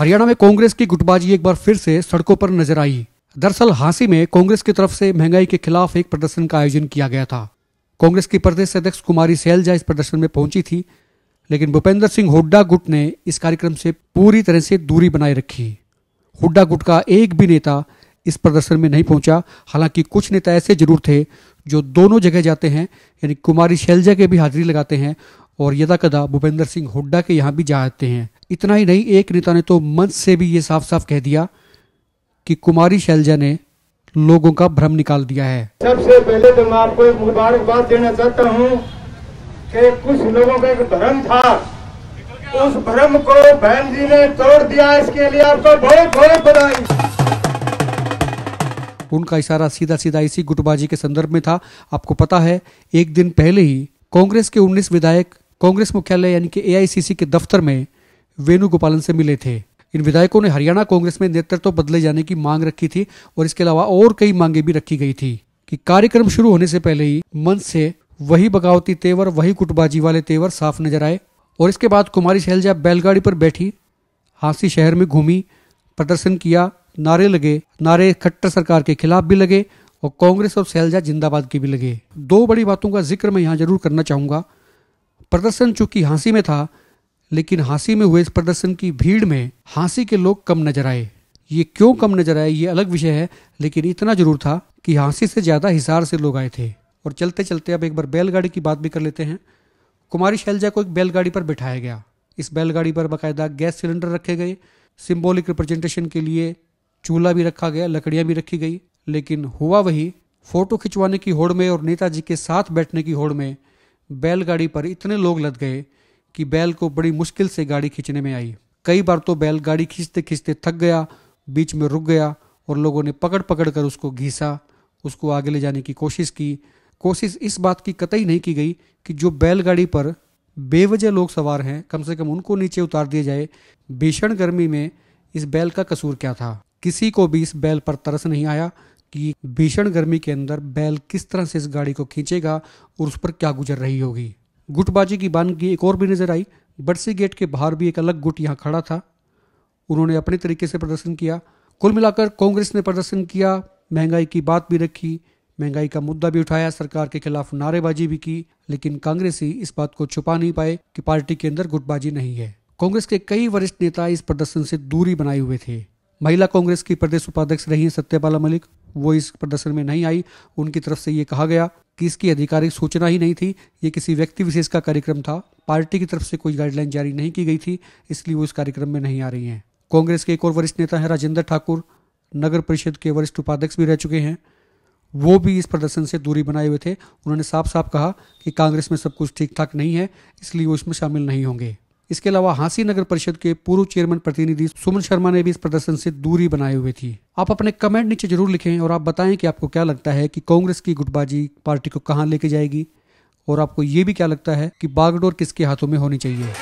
हरियाणा में कांग्रेस की गुटबाजी एक बार फिर से सड़कों पर नजर आई। दरअसल हांसी में कांग्रेस की तरफ से महंगाई के खिलाफ एक प्रदर्शन का आयोजन किया गया था। कांग्रेस की प्रदेश अध्यक्ष कुमारी सैलजा इस प्रदर्शन में पहुंची थी, लेकिन भूपेंद्र सिंह हुड्डा गुट ने इस कार्यक्रम से पूरी तरह से दूरी बनाए रखी। हुड्डा गुट का एक भी नेता इस प्रदर्शन में नहीं पहुंचा। हालांकि कुछ नेता ऐसे जरूर थे जो दोनों जगह जाते हैं, यानी कुमारी शैलजा के भी हाजिरी लगाते हैं और यदाकदा भूपेंद्र सिंह हुड्डा के यहाँ भी जाते हैं। इतना ही नहीं, एक नेता ने तो मंच से भी ये साफ साफ कह दिया कि कुमारी शैलजा ने लोगों का भ्रम निकाल दिया है। सबसे पहले तो मैं आपको एक मुबारकबाद देना चाहता हूँ कि कुछ लोगों का एक भ्रम था, उस भ्रम को बहन जी ने तोड़ दिया। इसके लिए आपको बहुत बहुत बधाई। उनका इशारा सीधा सीधा इसी गुटबाजी के संदर्भ में था। आपको पता है, एक दिन पहले ही कांग्रेस के 19 विधायक कांग्रेस मुख्यालय यानी कि एआईसीसी के दफ्तर में वेणुगोपालन से मिले थे। इन विधायकों ने हरियाणा कांग्रेस में नेतृत्व बदले जाने की मांग रखी थी और इसके अलावा और कई मांगे भी रखी गई थी कि कार्यक्रम शुरू होने से पहले ही मंच से वही बगावती तेवर, वही गुटबाजी वाले तेवर साफ नजर आए। और इसके बाद कुमारी शैलजा बैलगाड़ी पर बैठी हांसी शहर में घूमी, प्रदर्शन किया, नारे लगे। नारे खट्टर सरकार के खिलाफ भी लगे और कांग्रेस और शैलजा जिंदाबाद के भी लगे। दो बड़ी बातों का जिक्र मैं यहाँ जरूर करना चाहूंगा। प्रदर्शन चूंकि हांसी में था, लेकिन हांसी में हुए इस प्रदर्शन की भीड़ में हांसी के लोग कम नजर आए। ये क्यों कम नजर आए ये अलग विषय है, लेकिन इतना जरूर था कि हांसी से ज्यादा हिसार से लोग आए थे। और चलते चलते अब एक बार बैलगाड़ी की बात भी कर लेते हैं। कुमारी शैलजा को एक बैलगाड़ी पर बिठाया गया। इस बैलगाड़ी पर बाकायदा गैस सिलेंडर रखे गए, सिंबॉलिक रिप्रेजेंटेशन के लिए चूल्हा भी रखा गया, लकड़ियां भी रखी गई। लेकिन हुआ वही, फोटो खिंचवाने की होड़ में और नेताजी के साथ बैठने की होड़ में बैलगाड़ी पर इतने लोग लद गए कि बैल को बड़ी मुश्किल से गाड़ी खींचने में आई। कई बार तो बैल गाड़ी खींचते खींचते थक गया, बीच में रुक गया और लोगों ने पकड़ पकड़ कर उसको घीसा, उसको आगे ले जाने की कोशिश की। कोशिश इस बात की कतई नहीं की गई कि जो बैलगाड़ी पर बेवजह लोग सवार हैं, कम से कम उनको नीचे उतार दिया जाए। भीषण गर्मी में इस बैल का कसूर क्या था? किसी को भी इस बैल पर तरस नहीं आया कि भीषण गर्मी के अंदर बैल किस तरह से इस गाड़ी को खींचेगा और उस पर क्या गुजर रही होगी। गुटबाजी की बानगी एक और भी नजर आई। बरसी गेट के बाहर भी एक अलग गुट यहाँ खड़ा था, उन्होंने अपने तरीके से प्रदर्शन किया। कुल मिलाकर कांग्रेस ने प्रदर्शन किया, महंगाई की बात भी रखी, महंगाई का मुद्दा भी उठाया, सरकार के खिलाफ नारेबाजी भी की। लेकिन कांग्रेसी इस बात को छुपा नहीं पाए कि पार्टी के अंदर गुटबाजी नहीं है। कांग्रेस के कई वरिष्ठ नेता इस प्रदर्शन से दूरी बनाए हुए थे। महिला कांग्रेस की प्रदेश उपाध्यक्ष रही हैं सत्यपाला मलिक, वो इस प्रदर्शन में नहीं आई। उनकी तरफ से ये कहा गया कि इसकी आधिकारिक सूचना ही नहीं थी, ये किसी व्यक्ति विशेष का कार्यक्रम था, पार्टी की तरफ से कोई गाइडलाइन जारी नहीं की गई थी, इसलिए वो इस कार्यक्रम में नहीं आ रही हैं। कांग्रेस के एक और वरिष्ठ नेता है राजेंद्र ठाकुर, नगर परिषद के वरिष्ठ उपाध्यक्ष भी रह चुके हैं, वो भी इस प्रदर्शन से दूरी बनाए हुए थे। उन्होंने साफ साफ कहा कि कांग्रेस में सब कुछ ठीक ठाक नहीं है, इसलिए वो इसमें शामिल नहीं होंगे। इसके अलावा हांसी नगर परिषद के पूर्व चेयरमैन प्रतिनिधि सुमन शर्मा ने भी इस प्रदर्शन से दूरी बनाए हुए थी। आप अपने कमेंट नीचे जरूर लिखें और आप बताएं कि आपको क्या लगता है कि कांग्रेस की गुटबाजी पार्टी को कहां लेके जाएगी, और आपको ये भी क्या लगता है कि बागडोर किसके हाथों में होनी चाहिए।